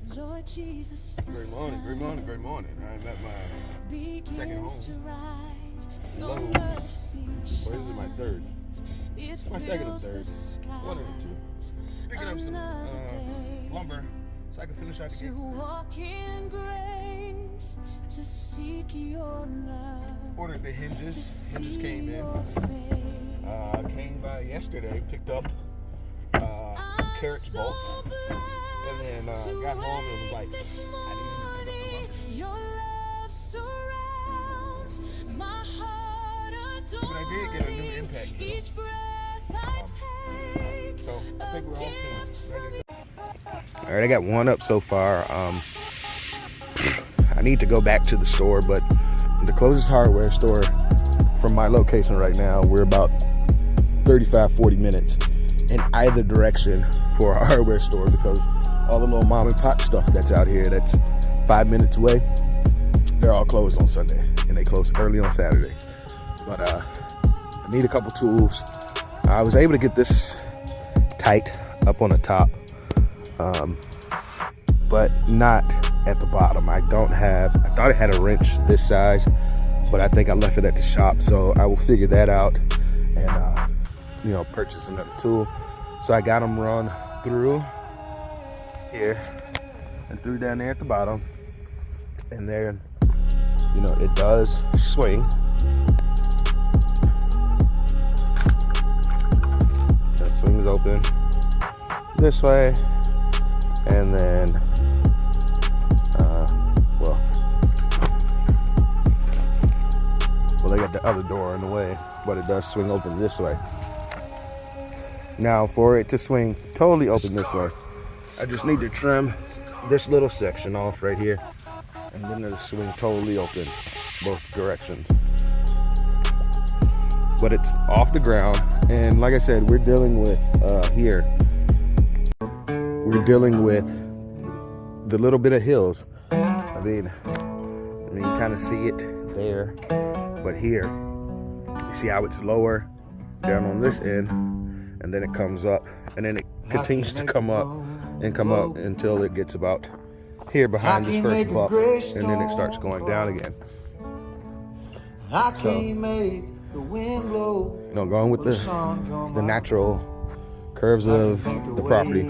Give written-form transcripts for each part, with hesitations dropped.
Great morning, great morning, great morning. I'm at my second home. Hello. Or is it my third? It's my second or third. One of the two. Picking up some lumber so I can finish out the gate. Ordered the hinges. Hinges came in. Came by yesterday, picked up carrots bolts. And then got home and was like, I need to pick up the lumber. But I did get a new impact kit. So I think we're all clean. All right, I got one up so far. I need to go back to the store, but the closest hardware store from my location right now, we're about 35-40 minutes in either direction for a hardware store, because all the little mom and pop stuff that's out here that's 5 minutes away, they're all closed on Sunday, and they close early on Saturday. But I need a couple tools. I was able to get this tight up on the top, but not at the bottom. I thought it had a wrench this size, but I think I left it at the shop, so I will figure that out and purchase another tool. So I got them run through here and through down there at the bottom, and then it does swing. It swings open this way, and then well, they got the other door in the way, but it does swing open this way. Now, for it to swing totally open this way, I just need to trim this little section off right here, and then it'll swing totally open both directions. But it's off the ground, and like I said, we're dealing with here. We're dealing with the little bit of hills. I mean, you kind of see it there, but here, you see how it's lower down on this end, and then it comes up, and then it continues to come up and come up until it gets about here behind this first bump, and then it starts going down again. So, going with the natural curves of the property,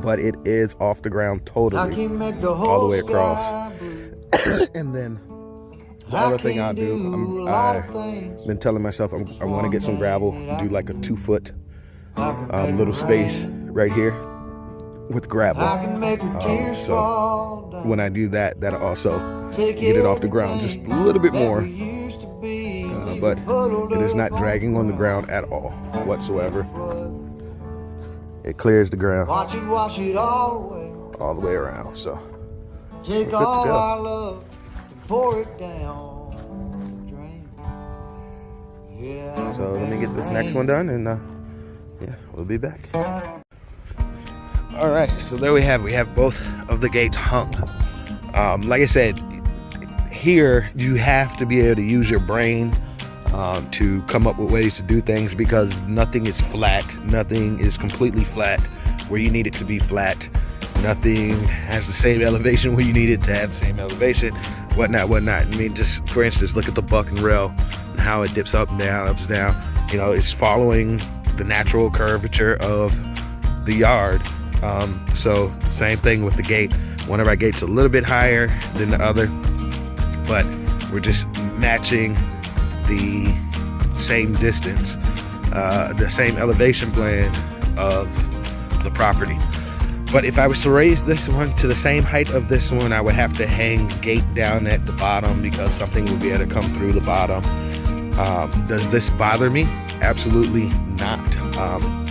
but it is off the ground totally, all the way across. And then the other thing I'll do, I've been telling myself I want to get some gravel, do like a 2-foot little space right here with gravel. So when I do that, that'll also get it off the ground just a little bit more. But it is not dragging on the ground at all whatsoever. It clears the ground all the way around. So we're good to go. Pour it down the drain. So let me get this next one done, and yeah, we'll be back. All right, so there we have both of the gates hung. Like I said, here you have to be able to use your brain to come up with ways to do things, because nothing is flat. Nothing is completely flat where you need it to be flat. Nothing has the same elevation where you need it to have the same elevation, whatnot. I mean, just for instance, look at the bucking rail and how it dips up and down, ups and down. It's following the natural curvature of the yard. So same thing with the gate. One of our gates a little bit higher than the other, but we're just matching the same distance, the same elevation plan of the property. But if I was to raise this one to the same height of this one, I would have to hang gate down at the bottom, because something would be able to come through the bottom. Does this bother me? Absolutely not.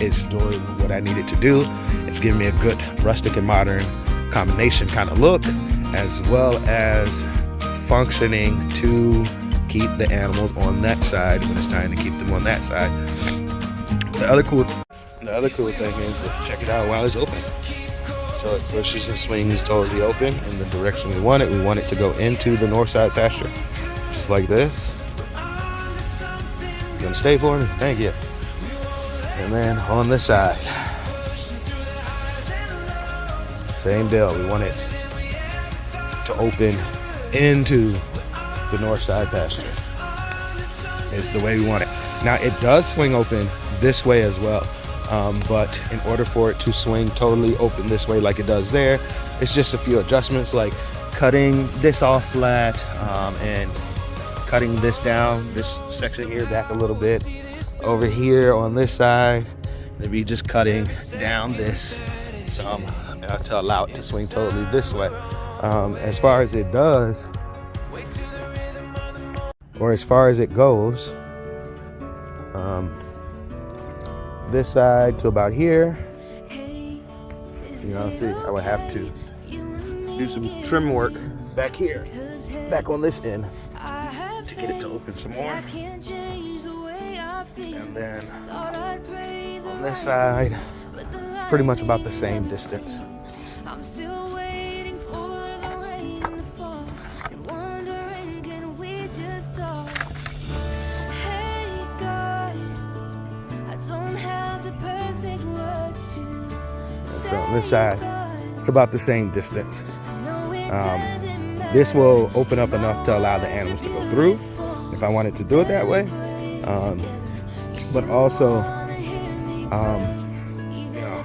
It's doing what I need it to do. It's giving me a good rustic and modern combination kind of look, as well as functioning to keep the animals on that side when it's time to keep them on that side. The other cool thing is, let's check it out while it's open. So it pushes and swings totally open in the direction we want it. We want it to go into the north side pasture, just like this. You gonna stay for me? Thank you. And then on this side, Same deal. We want it to open into the north side pasture. It's the way we want it. Now it does swing open this way as well, but in order for it to swing totally open this way like it does there, it's just a few adjustments, like cutting this off flat and cutting this down, this section here back a little bit. Over here on this side, maybe just cutting down this some to allow it to swing totally this way. As far as it does, or as far as it goes, this side to about here, you know, see, I would have to do some trim work back here, back on this end, to get it to open some more. And then on this side, pretty much about the same distance. So on this side, it's about the same distance. This will open up enough to allow the animals to go through if I wanted to do it that way. But also, you know,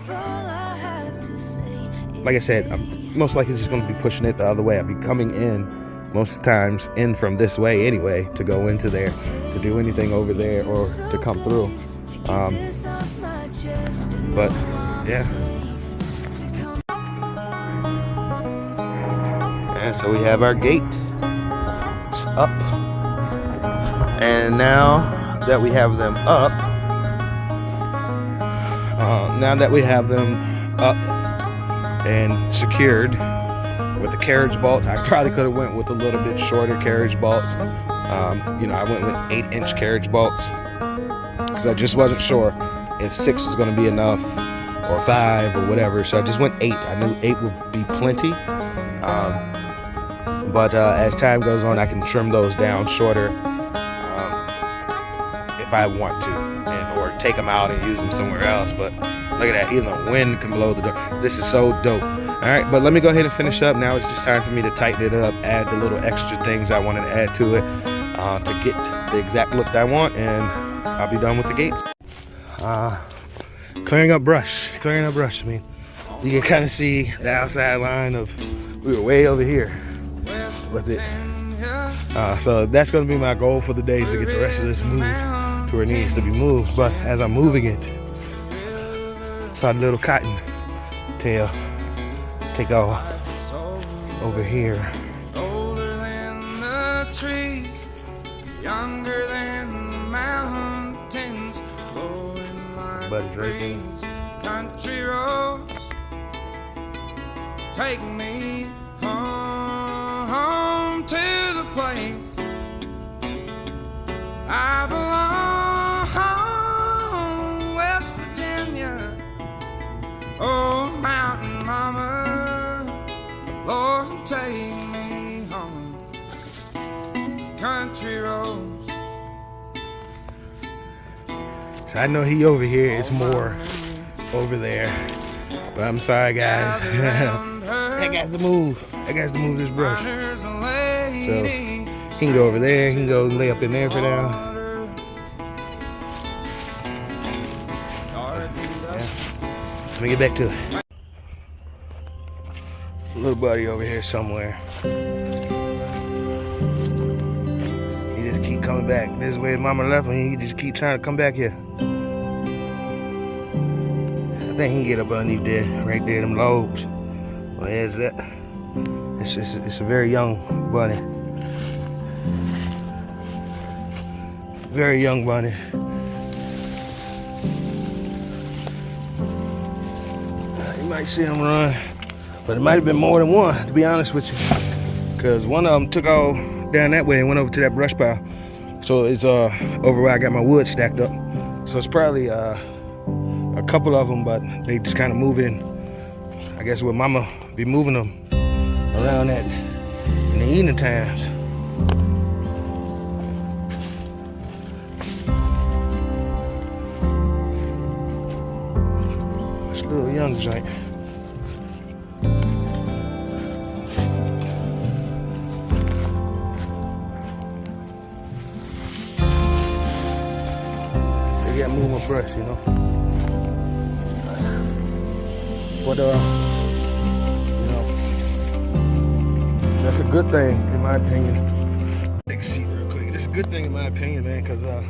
like I said, I'm most likely just going to be pushing it the other way. I'll be coming in most times in from this way anyway to go into there, to do anything over there or to come through. But yeah. And so we have our gate. It's up. And now that we have them up, and secured with the carriage bolts, I probably could have went with a little bit shorter carriage bolts. You know, I went with 8-inch carriage bolts because I just wasn't sure if 6 was going to be enough or 5 or whatever. So I just went 8. I knew 8 would be plenty. But as time goes on, I can trim those down shorter if I want to, or take them out and use them somewhere else. But look at that, even the wind can blow the door. This is so dope. All right, but let me go ahead and finish up. Now it's just time for me to tighten it up, add the little extra things I wanted to add to it to get the exact look that I want, and I'll be done with the gates. Clearing up brush. I mean, you can kind of see the outside line of, we were way over here with it. So that's going to be my goal for the day, is to get the rest of this moved to where it needs to be moved. But as I'm moving it, saw a little cotton tail take off over here. Older than the trees, younger than the mountains, blowing like Buddy's right there. breeze. Country roads take me home to the place I belong, West Virginia. Oh, mountain mama, Lord, take me home. Country roads. So I know he over here, it's more over there. But I'm sorry, guys. I got to move. This brush. So he can go over there. He can go lay up in there for now. Yeah. Let me get back to it. Little buddy over here somewhere. He just keep coming back. This is where Mama left him. He just keep trying to come back here. I think he can get up underneath there, right there, them logs. Well, there's that. It's a very young bunny. Very young bunny. You might see him run, but it might have been more than one, to be honest with you. Because one of them took off down that way and went over to that brush pile. So it's over where I got my wood stacked up. So it's probably a couple of them, but they just kind of moving. I guess where Mama be moving them around that in the evening times. This little young joint. need more brush, you know. But you know, that's a good thing in my opinion. Take a seat real quick. It's a good thing in my opinion, man, because that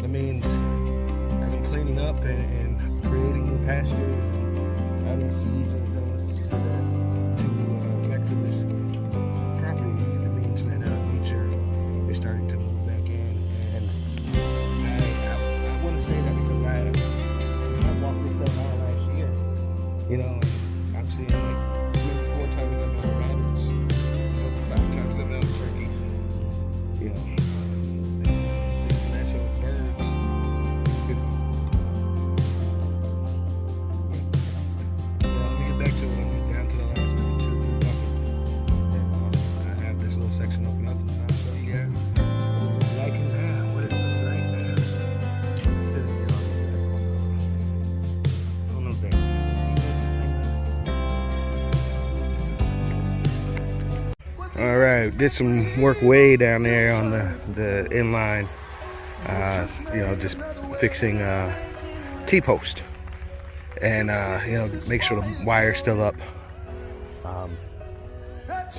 means as I'm cleaning up and creating new pastures and adding seeds and things to back to this property, it means that nature is starting to move back in. And I wouldn't say that because I walked this stuff out last year. You know, I'm seeing like 4 times the amount of rabbits, 5 times the amount of turkeys. You know, things and that, so birds. You know. Well, let me get back to it. I'm down to the last maybe 2 or 3 buckets, and I have this little section open up, and I'll show you guys what it looks like now. What it looks like now. Instead of I don't know that. All right, did some work way down there on the inline. You know, just fixing T-post, and you know, make sure the wire's still up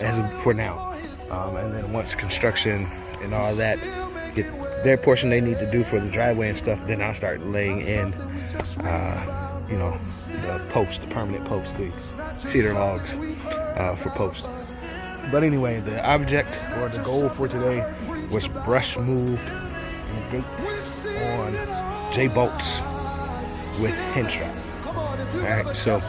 as of for now. And then once construction and all that get their portion they need to do for the driveway and stuff, then I'll start laying in you know, the post, the permanent post, the cedar logs for post. But anyway, the object or the goal for today was brush moved and gate on J bolts with hinge strap. Alright, so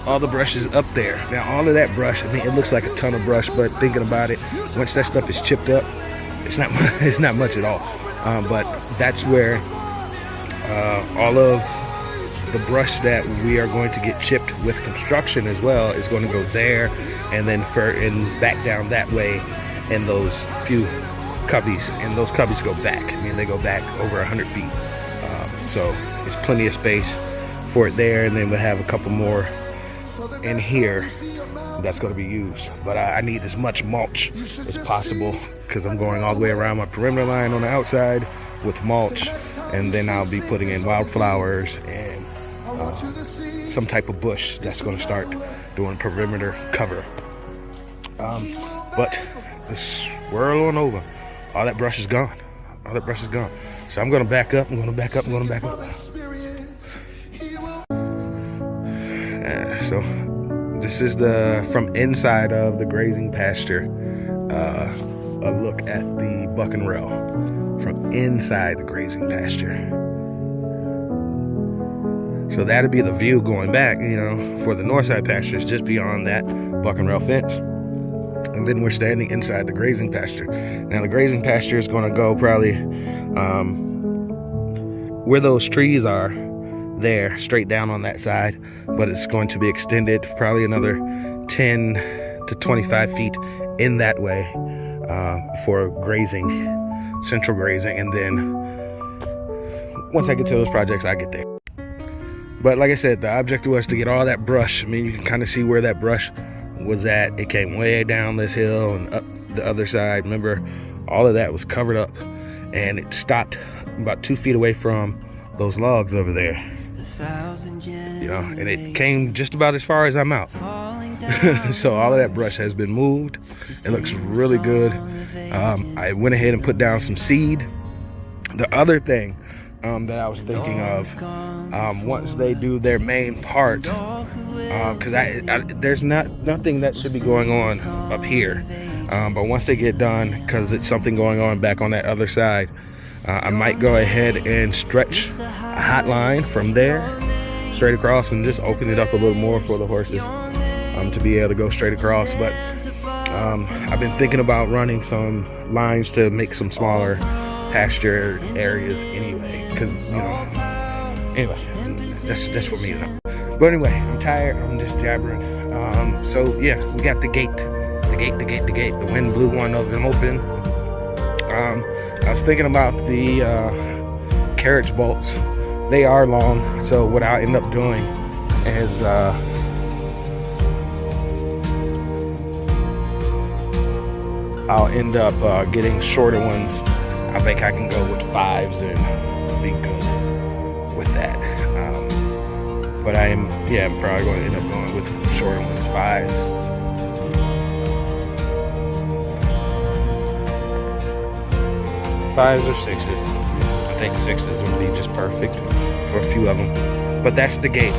all the brush is up there. Now all of that brush, I mean, it looks like a ton of brush, but thinking about it, once that stuff is chipped up, it's not much at all. But that's where all of the brush that we are going to get chipped with construction as well is going to go there, and then back down that way in those few cubbies, and those cubbies go back. I mean, they go back over 100 feet. So there's plenty of space for it there, and then we'll have a couple more in here that's going to be used. But I need as much mulch as possible because I'm going all the way around my perimeter line on the outside with mulch, and then I'll be putting in wildflowers and some type of bush that's going to start doing perimeter cover. But let's swirl on over. All that brush is gone. All that brush is gone. So I'm going to back up. I'm going to back up. I'm going to back up. So this is from inside of the grazing pasture, a look at the buck and rail from inside the grazing pasture. So that'd be the view going back, you know, for the north side pastures just beyond that buck and rail fence. And then we're standing inside the grazing pasture. Now the grazing pasture is going to go probably where those trees are there, straight down on that side, but it's going to be extended probably another 10 to 25 feet in that way for grazing, central grazing. And then once I get to those projects, I get there. But like I said, the object was to get all that brush. I mean, you can kind of see where that brush was at. It came way down this hill and up the other side. Remember, all of that was covered up, and it stopped about 2 feet away from those logs over there. You know, and it came just about as far as I'm out. So all of that brush has been moved. It looks really good. I went ahead and put down some seed. The other thing that I was thinking of, once they do their main part, because there's nothing that should be going on up here, but once they get done, because it's something going on back on that other side, I might go ahead and stretch a hot line from there straight across and just open it up a little more for the horses to be able to go straight across. But I've been thinking about running some lines to make some smaller pasture areas anyway, because, you know, anyway, that's for me to know. But anyway, I'm tired. I'm just jabbering. So yeah, we got the gate. The wind blew one of them open. I was thinking about the carriage bolts. They are long, so what I'll end up doing is I'll end up getting shorter ones. I think I can go with 5s and be good with that. But I'm probably going to end up going with shorter ones, 5s. Or 6s. I think 6s would be just perfect for a few of them. But that's the gate.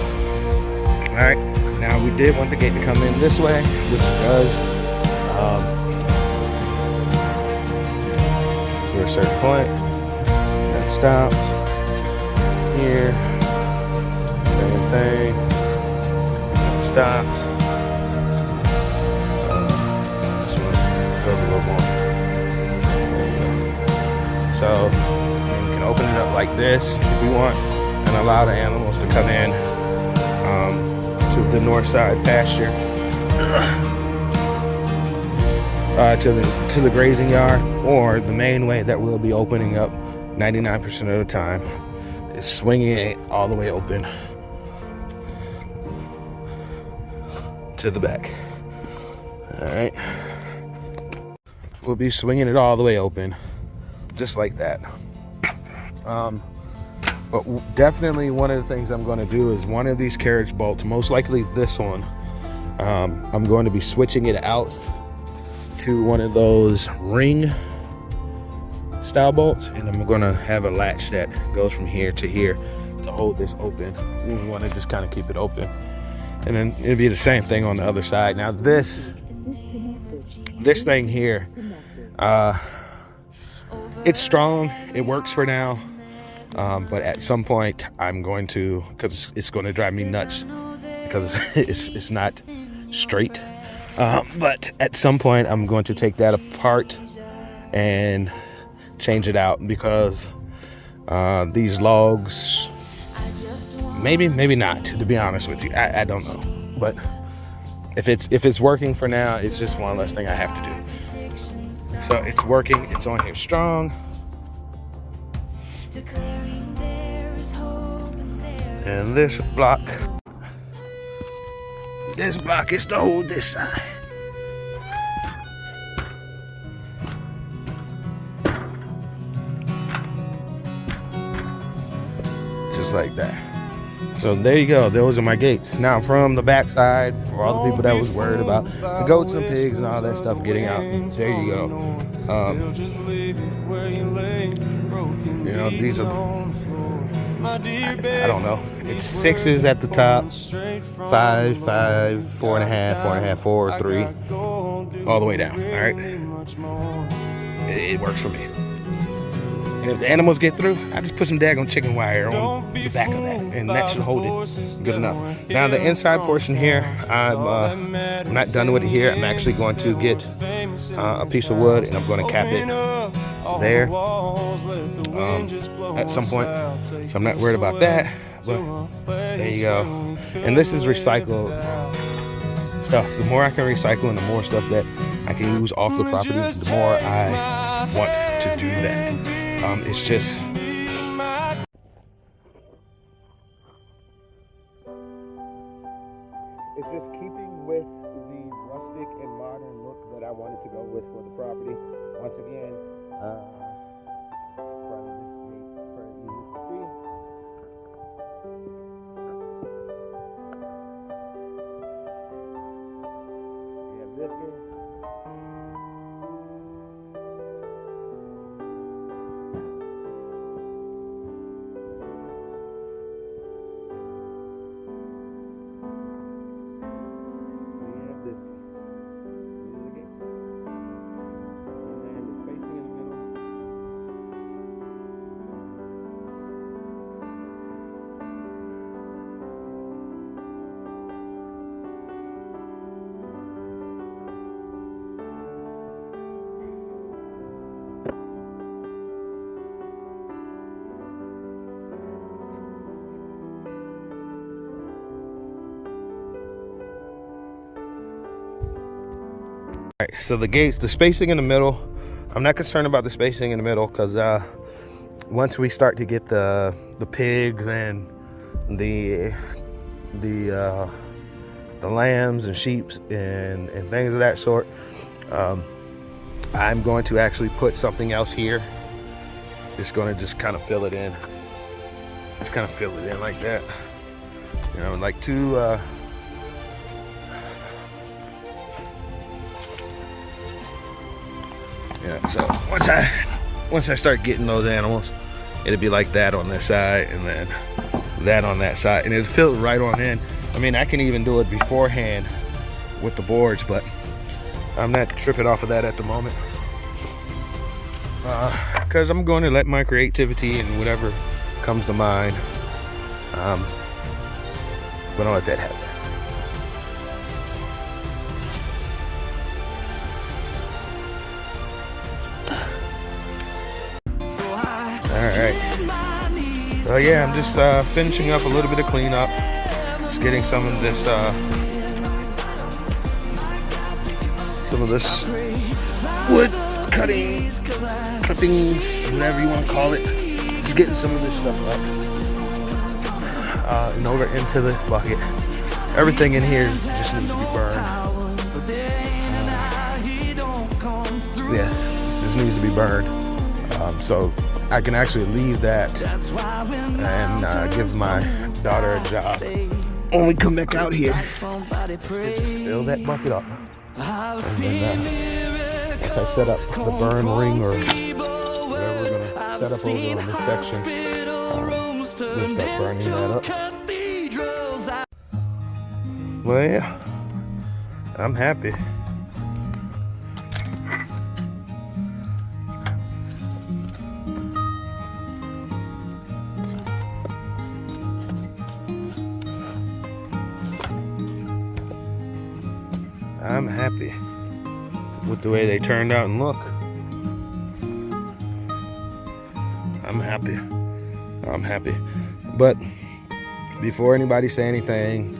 All right. Now we did want the gate to come in this way, which it does. To a certain point, that stops here. Same thing. That stops. This one goes a little more. So you can open it up like this if you want, and allow the animals to come in to the north side pasture, to the grazing yard, or the main way that we'll be opening up 99% of the time is swinging it all the way open to the back. All right, we'll be swinging it all the way open, just like that. But definitely one of the things I'm going to do is one of these carriage bolts, most likely this one, I'm going to be switching it out to one of those ring style bolts, and I'm going to have a latch that goes from here to here to hold this open. We want to just kind of keep it open, and then it'll be the same thing on the other side. Now this thing here, it's strong, it works for now. But at some point I'm going to, because it's going to drive me nuts because it's not straight. But at some point I'm going to take that apart and change it out, because these logs, maybe not, to be honest with you. I don't know. But if it's working for now, it's just one less thing I have to do. So it's working, it's on here strong. And this block is to hold this side. Just like that. So there you go, those are my gates. Now from the back side, for all the people that was worried about the goats and pigs and all that stuff getting out, there you go. You know, these are, I don't know, it's 6s at the top, 5, 4.5, 4.5, 4, 3, all the way down. All right, it works for me. And if the animals get through, I just put some daggone chicken wire on the back of that, and that should hold it good enough. Now the inside portion here, I'm not done with it here. I'm actually going to get a piece of wood, and I'm going to cap it there at some point. So I'm not worried about that. But there you go. And this is recycled stuff. The more I can recycle and the more stuff that I can use off the property, the more I want to do that. It's just keeping with the rustic and modern look that I wanted to go with for the property. Once again, it's probably this gate, it's probably easiest to see. We have this gate. Alright, so the gates, the spacing in the middle, I'm not concerned about the spacing in the middle, because once we start to get the pigs and the lambs and sheep and things of that sort, I'm going to actually put something else here. It's going to just kind of fill it in. Just kind of fill it in like that. You know, like two yeah, so once I start getting those animals, it'll be like that on this side and then that on that side, and it'll fill right on in. I mean, I can even do it beforehand with the boards, but I'm not tripping off of that at the moment, because I'm going to let my creativity and whatever comes to mind, I'm gonna let that happen. Alright, so yeah, I'm just finishing up a little bit of cleanup, just getting some of this wood cutting, clippings, whatever you want to call it. Just getting some of this stuff up and over into the bucket. Everything in here just needs to be burned. Yeah, this needs to be burned. So I can actually leave that and give my daughter a job when we come back out here. Just fill that bucket up. And then once I set up the burn ring or whatever we're gonna set up over on this section, we'll start burning that up. Well, yeah, I'm happy. I'm happy with the way they turned out and look. I'm happy. But before anybody say anything,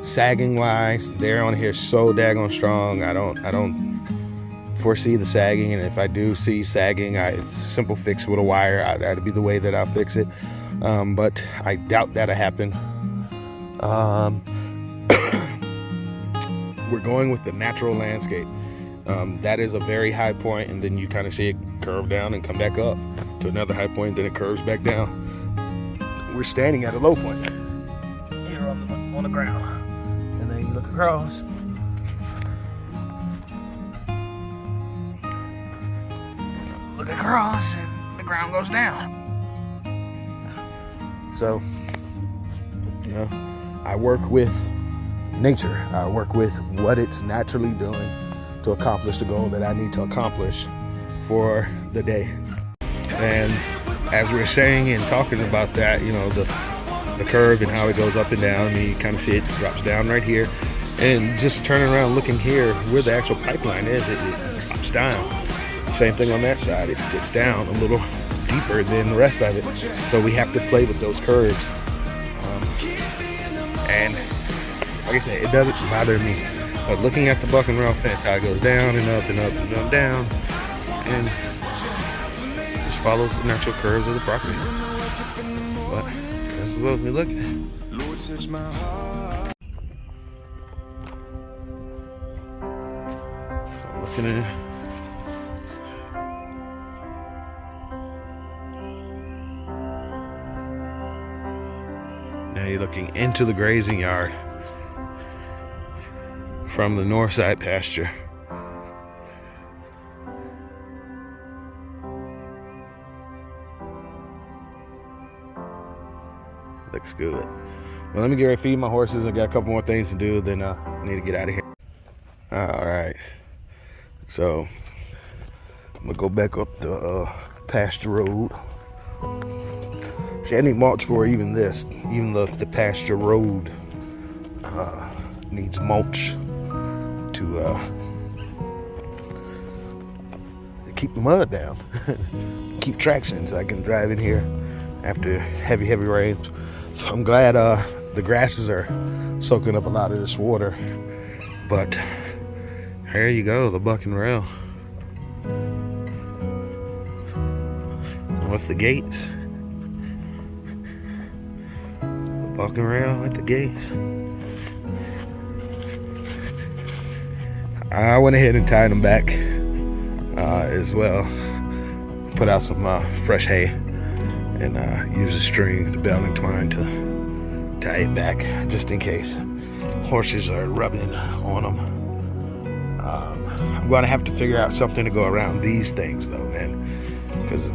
sagging wise, they're on here so daggone strong. I don't foresee the sagging, and if I do see sagging, it's a simple fix with a wire. That'd be the way that I'll fix it. But I doubt that'll happen. We're going with the natural landscape. That is a very high point, and then you kind of see it curve down and come back up to another high point, then it curves back down. We're standing at a low point here on the ground, and then you look across. Look across, and the ground goes down. So, you know, I work with nature. I work with what it's naturally doing to accomplish the goal that I need to accomplish for the day. And as we were saying and talking about that, you know, the curve and how it goes up and down, I mean, you kind of see it drops down right here, and just turning around looking here where the actual pipeline is, it drops down. Same thing on that side, it dips down a little deeper than the rest of it, so we have to play with those curves. And like I said, it doesn't bother me. But looking at the buck and rail fence, how it goes down and up and up and up, down, and just follows the natural curves of the property. But that's what we look at. Looking at it. Now you're looking into the grazing yard from the north side pasture. Looks good. Well, let me get ready to feed my horses. I got a couple more things to do, then I need to get out of here. All right. So I'm gonna go back up the pasture road. See, I need mulch for even this. Even the pasture road needs mulch to keep the mud down, keep traction, so I can drive in here after heavy rains. So I'm glad the grasses are soaking up a lot of this water. But here you go, the buck and rail. With the gates. The buck and rail at the gates. I went ahead and tied them back as well. Put out some fresh hay and use a string, the baling twine, to tie it back just in case horses are rubbing on them. I'm going to have to figure out something to go around these things though, man, because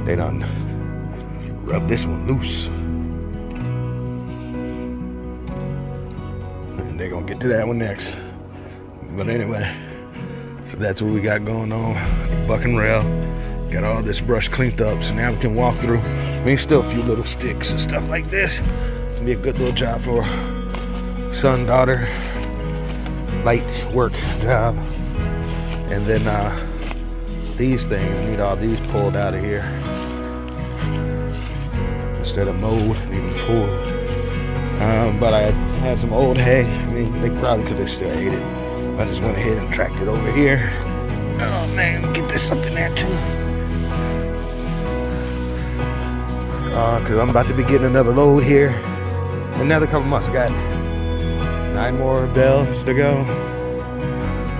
they done rub this one loose. And they're going to get to that one next. But anyway, so that's what we got going on. Buck and rail. Got all this brush cleaned up, so now we can walk through. I mean, still a few little sticks and stuff like this. It'll be a good little job for son, daughter. Light work job. And then these things, need all these pulled out of here. Instead of mowed, need them pulled. But I had some old hay. I mean, they probably could have still ate it. I just went ahead and tracked it over here. Oh man, get this up in there too. Cause I'm about to be getting another load here. Another couple months. Got 9 more bells to go.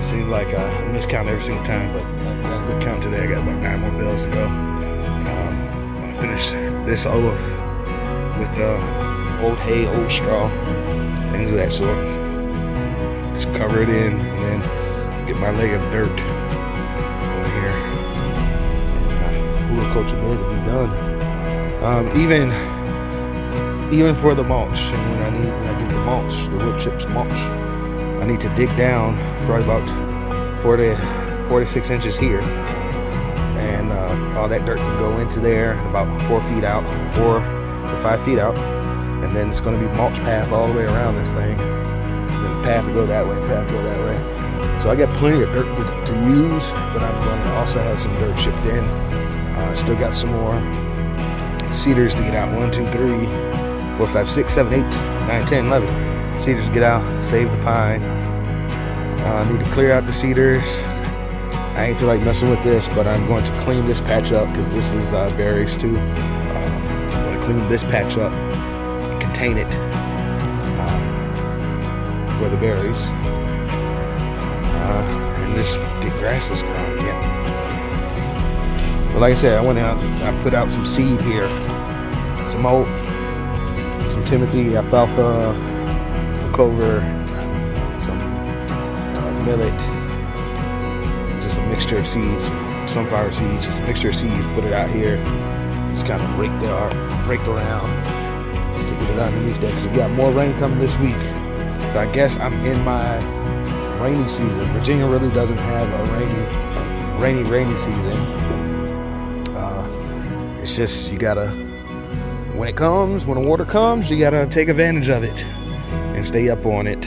Seems like I miscount every single time, but I got a good count today. I got about 9 more bells to go. I'm gonna finish this all off with old hay, old straw, things of that sort. Just cover it in and then get my leg of dirt over here. And cooler culture bed to be done. Even for the mulch, and when I get the mulch, the wood chips mulch, I need to dig down probably about 46 inches here, and all that dirt can go into there about 4 feet out, 4 to 5 feet out, and then it's going to be mulch path all the way around this thing. Then path to go that way, path to go that way. So I got plenty of dirt to use, but I'm going to also have some dirt shipped in. Still got some more cedars to get out. 1, 2, 3, 4, 5, 6, 7, 8, 9, 10, 11 cedars to get out. Save the pine. I need to clear out the cedars. I ain't feel like messing with this, but I'm going to clean this patch up because this is berries too. I'm going to clean this patch up and contain it for the berries. And this grass is gone. Yeah. But like I said, I went out. I put out some seed here, some oat, some timothy, alfalfa, some clover, some millet, just a mixture of seeds, sunflower seeds, just a mixture of seeds. Put it out here, just kind of rake around to get it underneath that, because we got more rain coming this week. So I guess I'm in my rainy season. Virginia really doesn't have a rainy season. It's just, you gotta, when the water comes, you gotta take advantage of it and stay up on it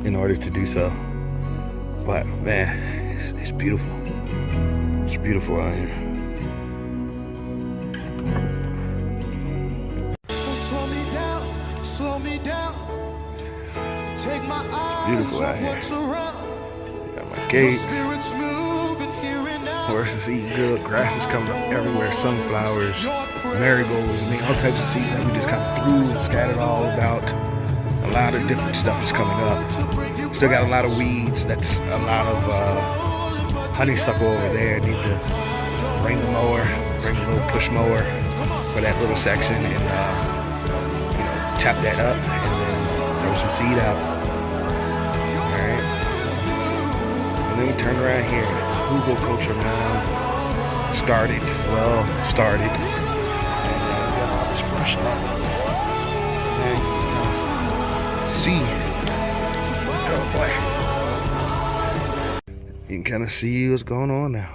in order to do so. But man, it's beautiful. It's beautiful out here. Slow me down. Take my eyes Beautiful out here. Got my gates. Horses eating good. Grass is coming up everywhere. Sunflowers, marigolds, I mean, all types of seeds that we just kind of threw and scattered all about. A lot of different stuff is coming up. Still got a lot of weeds. That's a lot of honeysuckle over there. Need to bring the mower, bring a little push mower for that little section, and chop that up and then throw some seed out. Alright. And then we turn around here. Google culture now started. And got all this brush up. And see. Oh boy. You can kind of see what's going on now.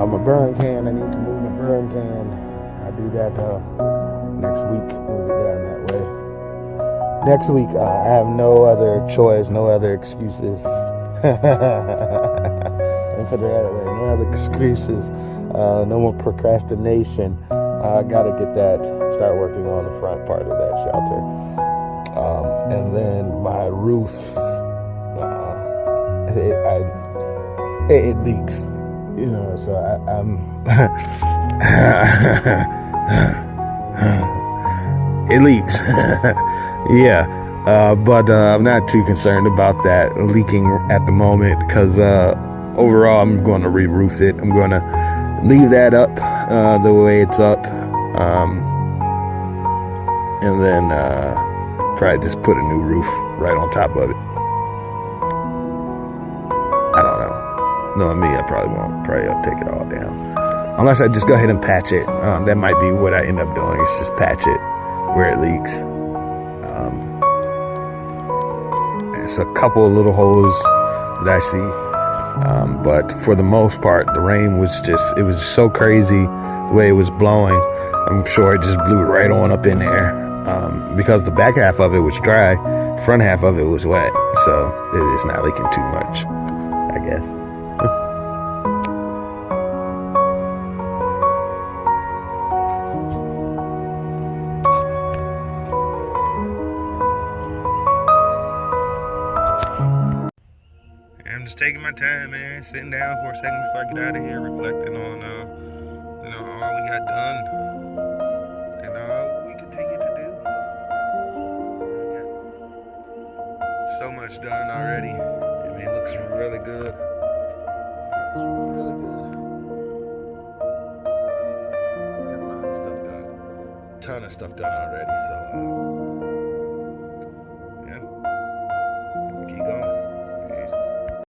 My burn can, I need to move my burn can. I'll do that next week, move it down that way. next week, I have no other choice, no other excuses. Let me put it that way. No other excuses. No more procrastination. I gotta get that. Start working on the front part of that shelter, and then my roof. It leaks, you know. So I'm. It leaks. Yeah. But I'm not too concerned about that leaking at the moment, because overall I'm going to re-roof it. I'm going to leave that up the way it's up, and then probably just put a new roof right on top of it. I don't know. Knowing me, I probably won't. Probably I'll take it all down, unless I just go ahead and patch it. That might be what I end up doing. Is just patch it where it leaks. It's a couple of little holes that I see, but for the most part, the rain was it was so crazy the way it was blowing. I'm sure it just blew right on up in there, because the back half of it was dry, the front half of it was wet, so it's not leaking too much, I guess. I'm just taking my time, man, sitting down for a second before I get out of here, reflecting on, all we got done, and all we continue to do. We got so much done already. I mean, it looks really good. It's really good. Got a lot of stuff done. Ton of stuff done already, so,